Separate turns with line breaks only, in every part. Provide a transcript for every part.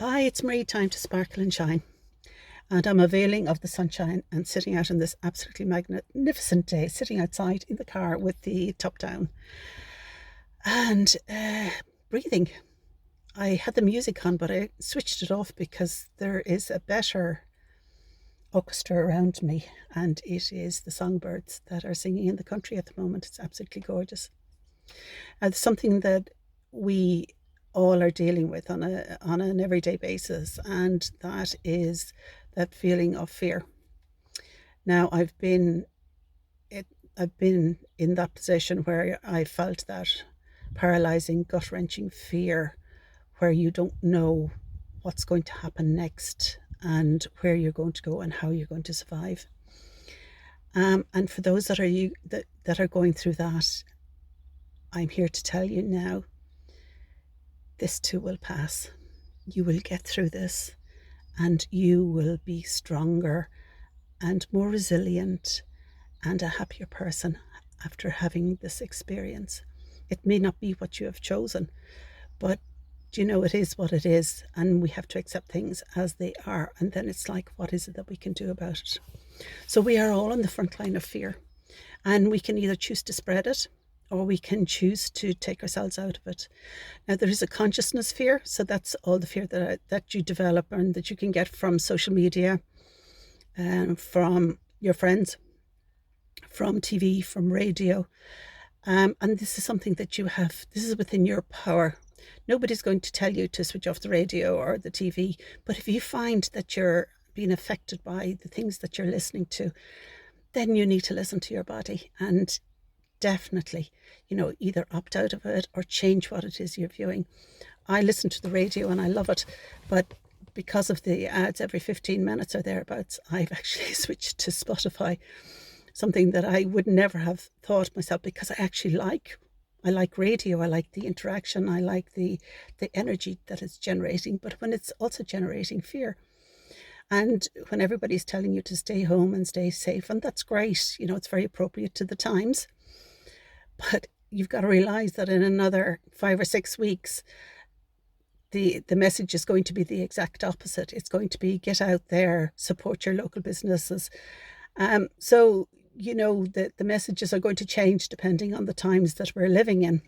Hi, it's Marie, time to sparkle and shine. And I'm availing of the sunshine and sitting out on this absolutely magnificent day, sitting outside in the car with the top down and breathing. I had the music on, but I switched it off because there is a better orchestra around me, and it is the songbirds that are singing in the country at the moment. It's absolutely gorgeous. It's something that we all are dealing with on an everyday basis, and that is that feeling of fear. Now, it, I've been in that position where I felt that paralyzing, gut wrenching fear, where you don't know what's going to happen next and where you're going to go and how you're going to survive. And for those that are going through that, I'm here to tell you now, this too will pass. You will get through this, and you will be stronger and more resilient and a happier person after having this experience. It may not be what you have chosen, but it is what it is, and we have to accept things as they are. And then it's like, what is it that we can do about it? So we are all on the front line of fear, and we can either choose to spread it or we can choose to take ourselves out of it. Now, there is a consciousness fear, so that's all the fear that you develop and that you can get from social media, from your friends, from TV, from radio. And this is something that this is within your power. Nobody's going to tell you to switch off the radio or the TV, but if you find that you're being affected by the things that you're listening to, then you need to listen to your body and definitely, either opt out of it or change what it is you're viewing. I listen to the radio and I love it, but because of the ads every 15 minutes or thereabouts, I've actually switched to Spotify, something that I would never have thought myself, because I like radio, I like the interaction, I like the energy that it's generating, but when it's also generating fear, and when everybody's telling you to stay home and stay safe, and that's great, it's very appropriate to the times, but you've got to realize that in another 5 or 6 weeks, the message is going to be the exact opposite. It's going to be, get out there, support your local businesses. So the messages are going to change depending on the times that we're living in.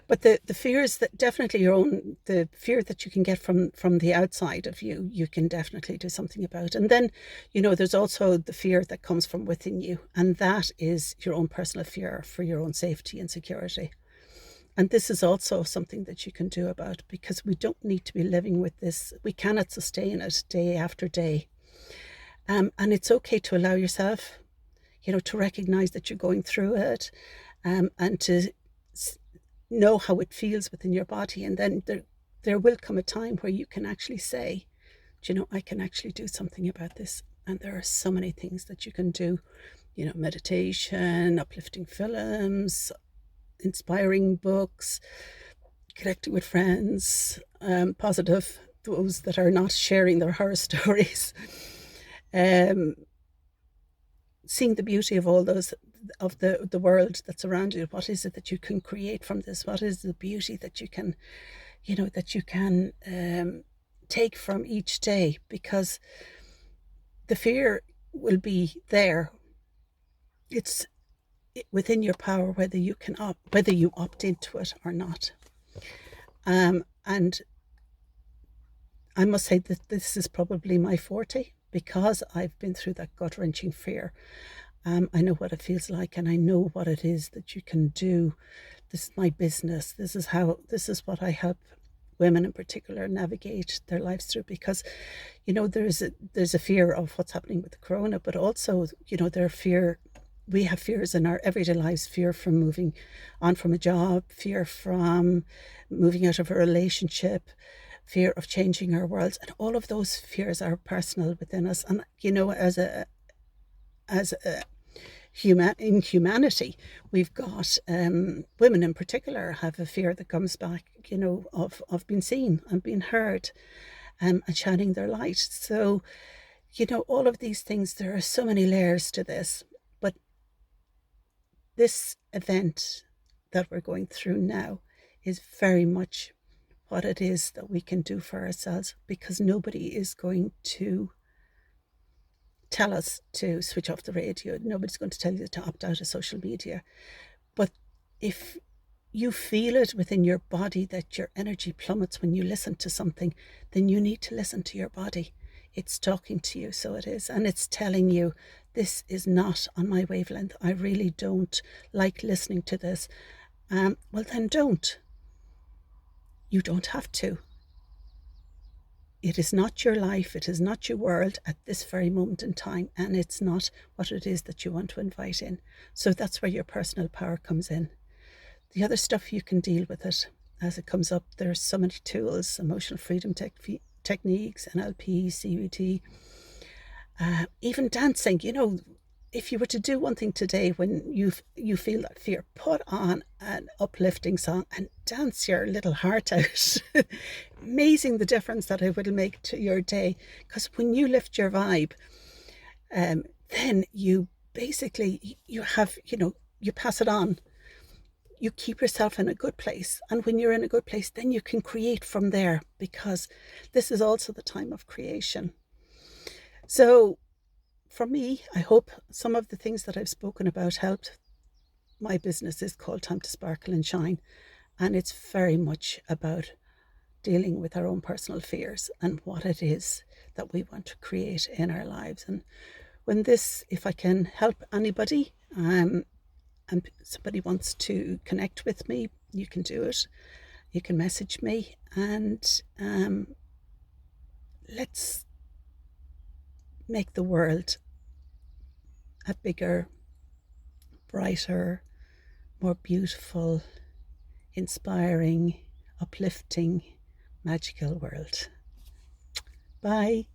But the fears that definitely the fear that you can get from the outside of you can definitely do something about. And then, there's also the fear that comes from within you, and that is your own personal fear for your own safety and security. And this is also something that you can do about, because we don't need to be living with this. We cannot sustain it day after day. And it's okay to allow yourself, to recognize that you're going through it, and to know how it feels within your body. And then there will come a time where you can actually say, I can actually do something about this. And there are so many things that you can do, meditation, uplifting films, inspiring books, connecting with friends, positive, those that are not sharing their horror stories, seeing the beauty of all those, of the world that's around you. What is it that you can create from this? What is the beauty that you can, take from each day? Because the fear will be there. It's within your power whether you opt into it or not. And I must say that this is probably my forte, because I've been through that gut-wrenching fear. I know what it feels like, and I know what it is that you can do. This is my business. This is what I help women in particular navigate their lives through, because there's a fear of what's happening with the corona, but also we have fears in our everyday lives: fear from moving on from a job, fear from moving out of a relationship, fear of changing our worlds, and all of those fears are personal within us. And as a in humanity, we've got women in particular have a fear that comes back, of being seen and being heard, and shining their light. So, all of these things, there are so many layers to this, but this event that we're going through now is very much what it is that we can do for ourselves, because nobody is going to tell us to switch off the radio. Nobody's going to tell you to opt out of social media. But if you feel it within your body that your energy plummets when you listen to something, then you need to listen to your body. It's talking to you, so it is. And it's telling you, this is not on my wavelength. I really don't like listening to this. Well, then don't. You don't have to. It is not your life. It is not your world at this very moment in time. And it's not what it is that you want to invite in. So that's where your personal power comes in. The other stuff, you can deal with it as it comes up. There's so many tools, emotional freedom techniques, NLP, CBT, even dancing. You know, if you were to do one thing today when you feel that fear, put on an uplifting song and dance your little heart out. Amazing the difference that it will make to your day. Because when you lift your vibe, then you basically, you have, you pass it on. You keep yourself in a good place. And when you're in a good place, then you can create from there, because this is also the time of creation. So for me, I hope some of the things that I've spoken about helped. My business is called Time to Sparkle and Shine, and it's very much about dealing with our own personal fears and what it is that we want to create in our lives. And when this, if I can help anybody, and somebody wants to connect with me, you can do it. You can message me, and let's make the world a bigger, brighter, more beautiful, inspiring, uplifting, magical world. Bye.